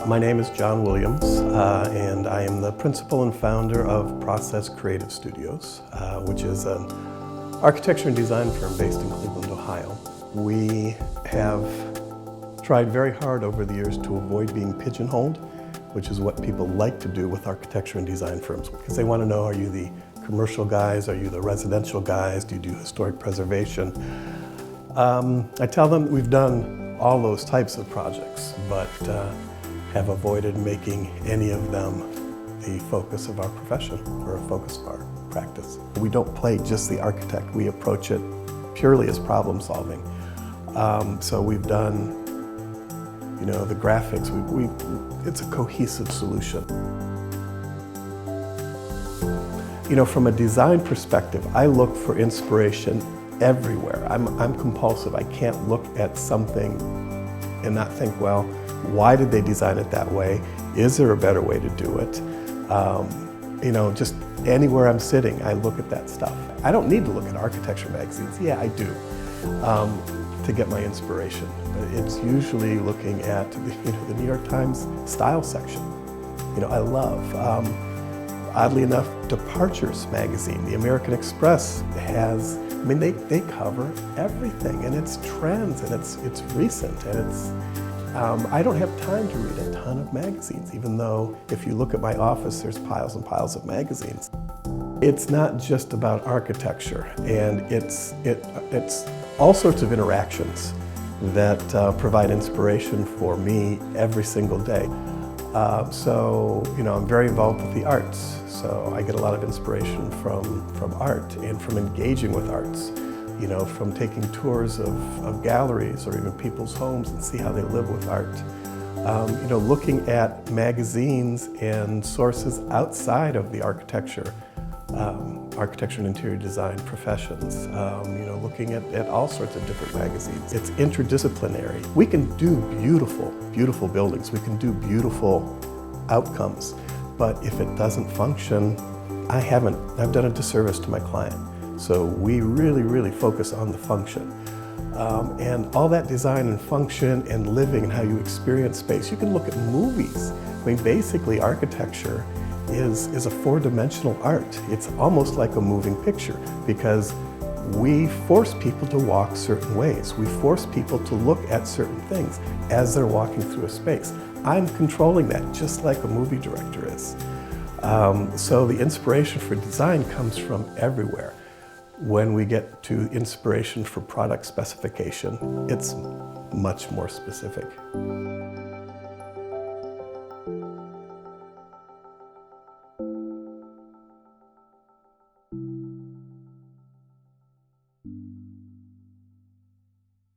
My name is John Williams, and I am the principal and founder of Process Creative Studios, which is an architecture and design firm based in Cleveland, Ohio. We have tried very hard over the years to avoid being pigeonholed, which is what people like to do with architecture and design firms, because they want to know, are you the commercial guys, are you the residential guys, do you do historic preservation? I tell them we've done all those types of projects, but have avoided making any of them the focus of our profession or a focus of our practice. We don't play just the architect, we approach it purely as problem solving. So we've done, the graphics, it's a cohesive solution. From a design perspective, I look for inspiration everywhere. I'm compulsive. I can't look at something and not think, well, why did they design it that way? Is there a better way to do it? Just anywhere I'm sitting, I look at that stuff. I don't need to look at architecture magazines. Yeah, I do, to get my inspiration. But it's usually looking at the New York Times style section. I love, oddly enough, Departures magazine. The American Express has, they cover everything, and it's trends, and it's recent, and it's, I don't have time to read a ton of magazines, even though if you look at my office, there's piles and piles of magazines. It's not just about architecture, and it's all sorts of interactions that provide inspiration for me every single day. I'm very involved with the arts, so I get a lot of inspiration from art and from engaging with arts. From taking tours of galleries or even people's homes and see how they live with art. Looking at magazines and sources outside of the architecture and interior design professions. Looking at all sorts of different magazines. It's interdisciplinary. We can do beautiful, beautiful buildings. We can do beautiful outcomes. But if it doesn't function, I've done a disservice to my client. So we really, really focus on the function. And all that design and function and living and how you experience space. You can look at movies. Basically architecture is a four-dimensional art. It's almost like a moving picture because we force people to walk certain ways. We force people to look at certain things as they're walking through a space. I'm controlling that just like a movie director is. So the inspiration for design comes from everywhere. When we get to inspiration for product specification, it's much more specific.